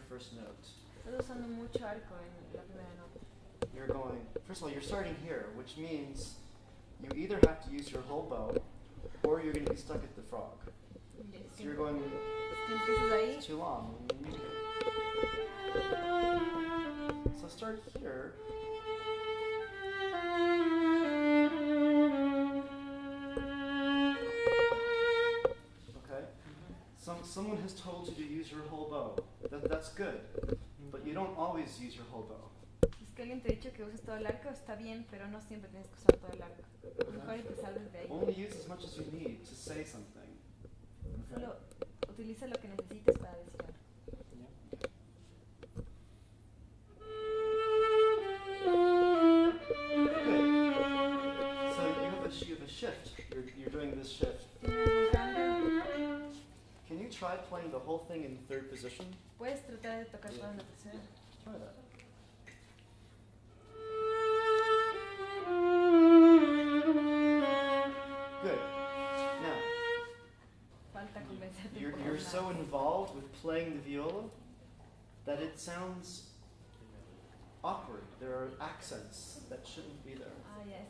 first note. Estás usando mucho arco en la primera nota. You're going, first of all, you're starting here, which means you either have to use your whole bow or you're going to be stuck at the frog. So you're going, it's too long. So start here. Okay? Someone has told you to use your whole bow. That's good. But you don't always use your whole bow. Es que alguien te ha dicho que uses todo el arco, está bien, pero no siempre tienes que usar todo el arco. Mejor empezar desde ahí. Only use as much as you need to say something. Okay? Solo utiliza lo que necesites para decir algo. You have a shift. You're doing this shift. Can you try playing the whole thing in third position? Puedes tratar de tocar todo en la tercera. Try that. Good. Now, you're so involved with playing the viola that it sounds awkward. There are accents that shouldn't be there. Ah, yes.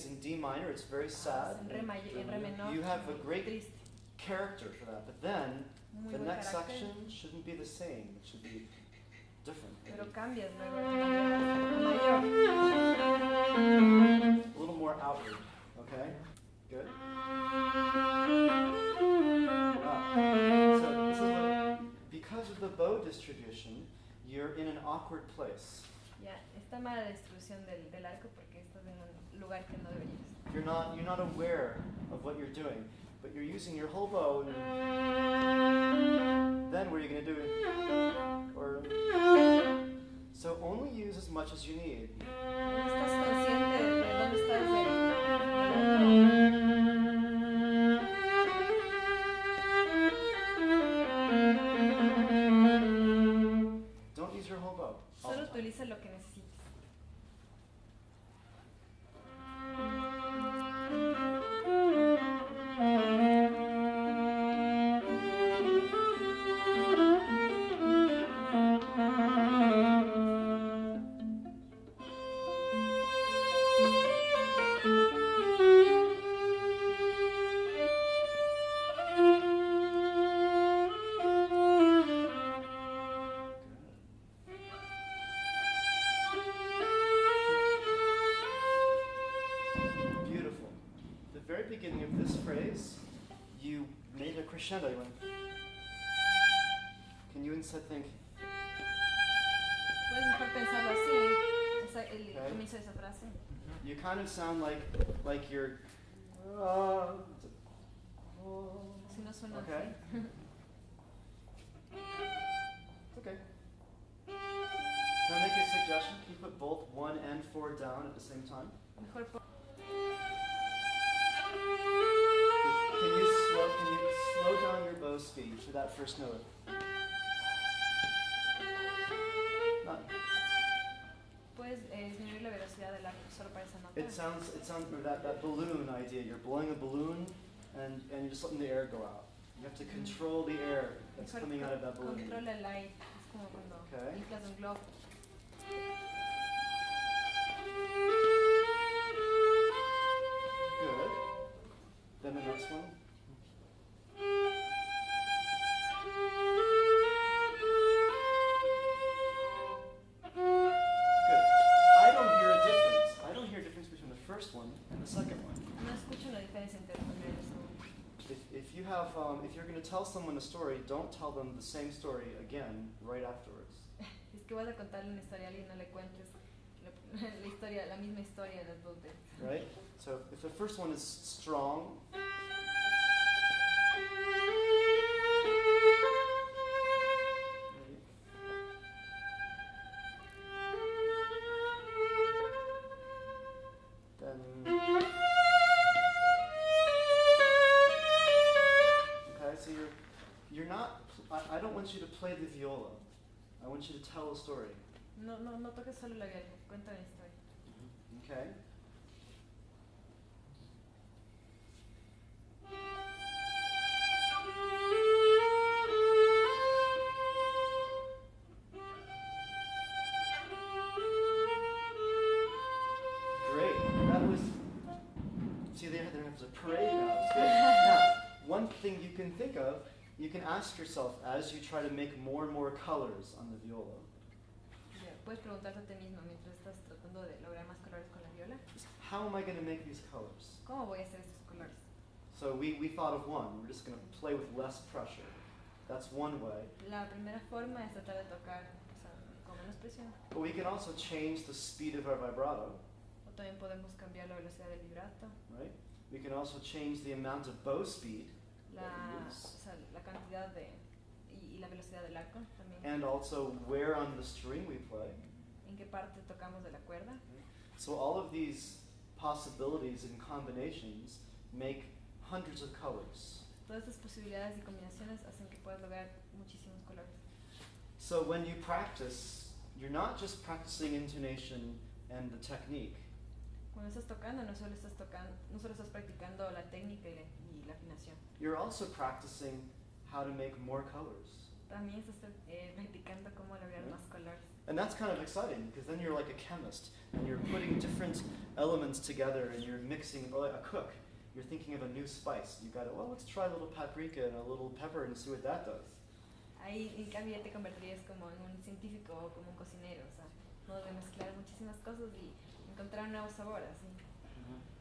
In D minor, it's very sad. You have a great character for that, but then the next section shouldn't be the same. It should be different. A little more outward. Okay? Good? So this is what, because of the bow distribution, you're in an awkward place. Está mala la distribución del arco porque estás en un lugar que no deberías. You're not aware of what you're doing, but you're using your whole bow. And then what are you going to do? Or so only use as much as you need. Estás consciente de dónde estás. Don't use your whole bow. Solo utiliza lo que necesites. Crescendo, you went. Can you instead think? Puedes mejor pensarlo así. El comienzo de esa frase. You kind of sound like you're. Si no suena okay. Así. It's okay. Can I make a suggestion? Can you put both 1 and 4 down at the same time? Mejor Can you slow down your bow speed to that first note? Puedes disminuir la velocidad del arco solo para esa nota. It sounds that balloon idea. You're blowing a balloon and you're just letting the air go out. You have to control the air that's coming out of that balloon. Controla el aire. Es como cuando inflas un globo. Good. Then the next one. Good. I don't hear a difference between the first one and the second one. No escucho la diferencia entre el primero y el segundo. If you're going to tell someone a story, don't tell them the same story again right afterwards. Es que vas a contarle una historia a alguien, no le cuentes la misma historia en las dos veces. Right? So if the first one is strong, want you to tell a story. No toques solo la viola, cuenta una historia. Okay. Great. That was. See, there's a parade now. It's good. Now, one thing you can think of, you can ask yourself as you try to make more and more colors on the viola. Puedes preguntarte a ti mismo mientras estás tratando de lograr más colores con la viola. How am I going to make these colors? ¿Cómo voy a hacer estos colores? So we thought of one. We're just going to play with less pressure. That's one way. La primera forma es tratar de tocar, con menos presión. But we can also change the speed of our vibrato. O también podemos cambiar la velocidad del vibrato. Right? We can also change the amount of bow speed. La cantidad y la velocidad del arco también. And also where on the string we play. En qué parte tocamos de la cuerda. So all of these possibilities and combinations make hundreds of colors. Todas estas posibilidades y combinaciones hacen que puedas lograr muchísimos colores. So when you practice, you're not just practicing intonation and the technique. Cuando estás tocando, no solo estás practicando la técnica y la afinación. You're also practicing how to make more colors. También estás practicando cómo lograr más colores. And that's kind of exciting because then you're like a chemist and you're putting different elements together and you're mixing, or like a cook. You're thinking of a new spice. You got to, well, let's try a little paprika and a little pepper and see what that does. Ahí en cambio te convertirías como en un científico o como un cocinero, o sea, modo de mezclar muchísimas cosas y encontrar un nuevo sabor, así.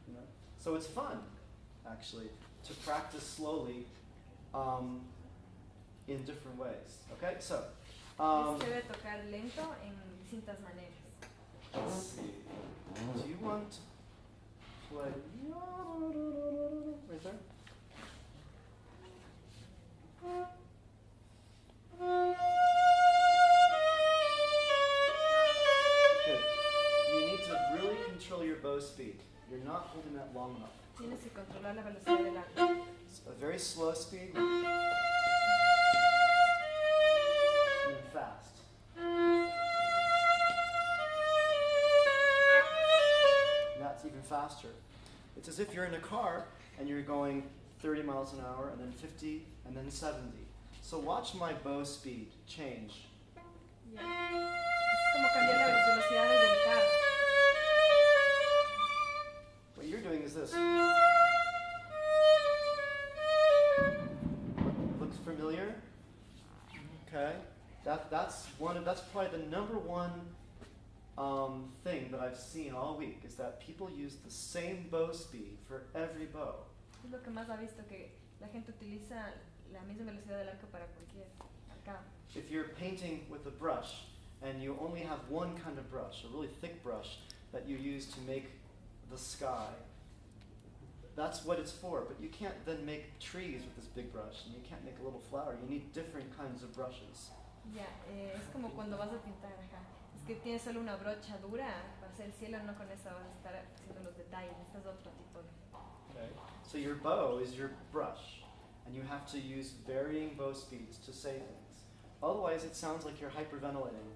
You know? So it's fun, actually, to practice slowly in different ways. Okay, so. Es chévere tocar lento en distintas maneras. Let's see. Do you want to play right there? Good. You need to really control your bow speed. You're not holding that long enough. Tienes que controlar la velocidad del arco. A very slow speed. And then fast. And that's even faster. It's as if you're in a car and you're going 30 miles an hour and then 50 and then 70. So watch my bow speed change. Yeah. Es como cambiar las velocidades del carro. What you're doing is this. Looks familiar? Okay. That's probably the number one thing that I've seen all week is that people use the same bow speed for every bow. Es lo que más ha visto, que la gente utiliza la misma velocidad del arco para cualquier arcado. If you're painting with a brush and you only have one kind of brush, a really thick brush that you use to make the sky, that's what it's for. But you can't then make trees with this big brush, and you can't make a little flower. You need different kinds of brushes. Ya, es como cuando vas a pintar acá. Es que tienes solo una brocha dura para hacer el cielo, no con esa vas a estar haciendo los detalles. Este es otro tipo de... Okay. So your bow is your brush, and you have to use varying bow speeds to say things. Otherwise, it sounds like you're hyperventilating.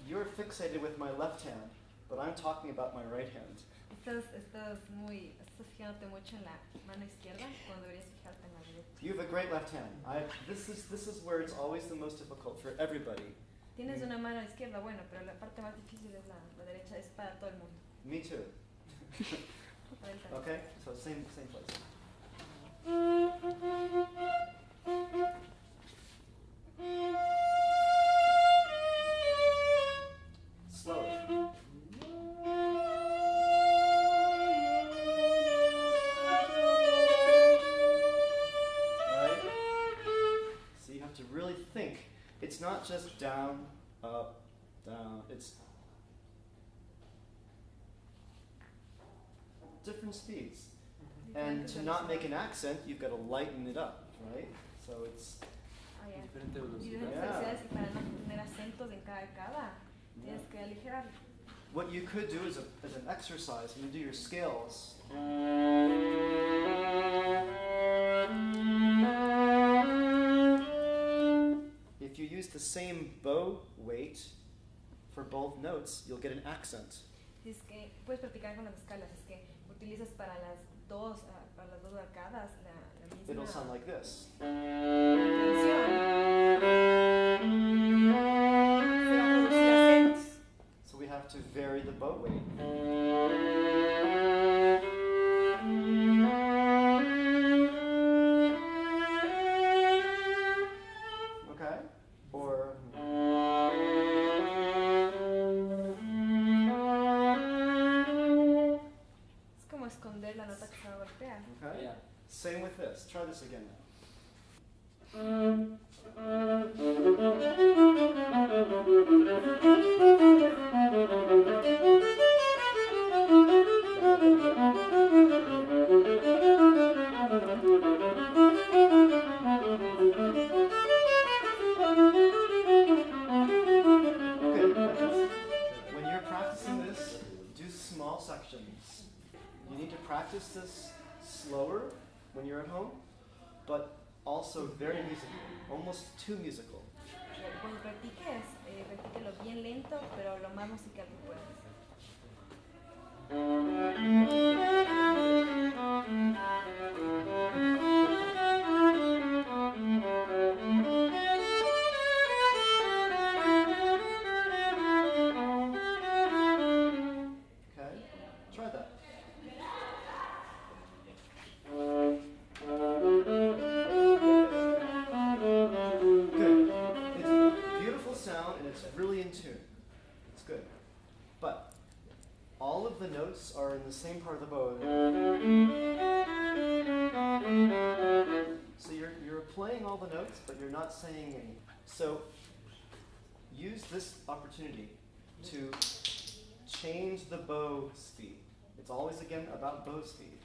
You're fixated with my left hand, but I'm talking about my right hand. Estás fijándote mucho en la mano izquierda cuando deberías fijarte en la derecha. You have a great left hand. This is where it's always the most difficult for everybody. Tienes una mano izquierda, bueno, pero la parte más difícil es la derecha, es para todo el mundo. Me too. Okay, so same place. Slowly. Right? So you have to really think. It's not just down, up, down. It's different speeds. And to not make an accent, you've got to lighten it up, right? So it's Diferentes velocidades y para no tener acentos en cada tienes que aligerarlo. what you could do as an exercise when you do your scales. If you use the same bow weight for both notes, you'll get an accent. Es que puedes practicar con las escalas, es que utilizas para las dos arcadas la misma. It'll sound like this. So we have to vary the bow weight. Okay? Or es como esconder la nota que se va a golpear. okay? Yeah. Same with this. Try this again now. When you're practicing this, do small sections. You need to practice this slower when you're at home, but also very musical, almost too musical. Cuando practiques, practíquelo bien lento, pero lo más musical que puedas. Okay? Try that. Good. It's a beautiful sound and it's really in tune. It's good. But all of the notes are in the same part of the bow. So you're playing all the notes, but you're not saying any. So use this opportunity to change the bow speed. It's always, again, about bow speed.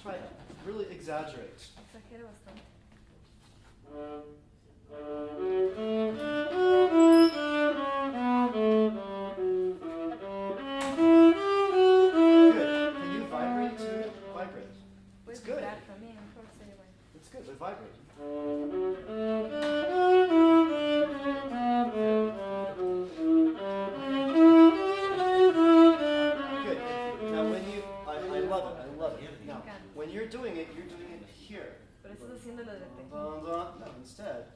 Try that. Really exaggerate. Exagero bastante. Good. Can you vibrate too? Vibrate. Puedes good. vibrar también, mejor sería bueno. It's good, but vibrate. Good. Now I love it. Now, when you're doing it here. Pero estás haciéndolo de repente. No, instead.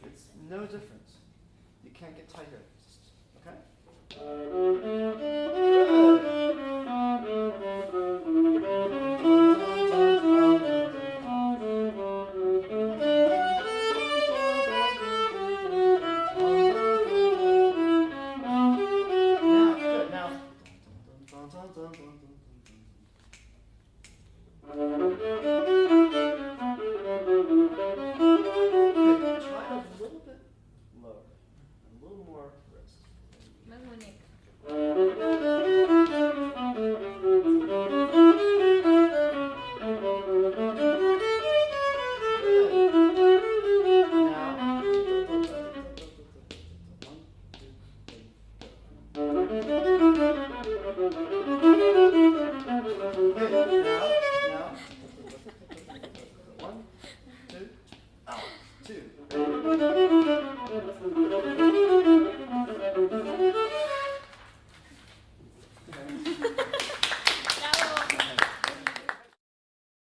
It's no different. You can't get tighter. Okay?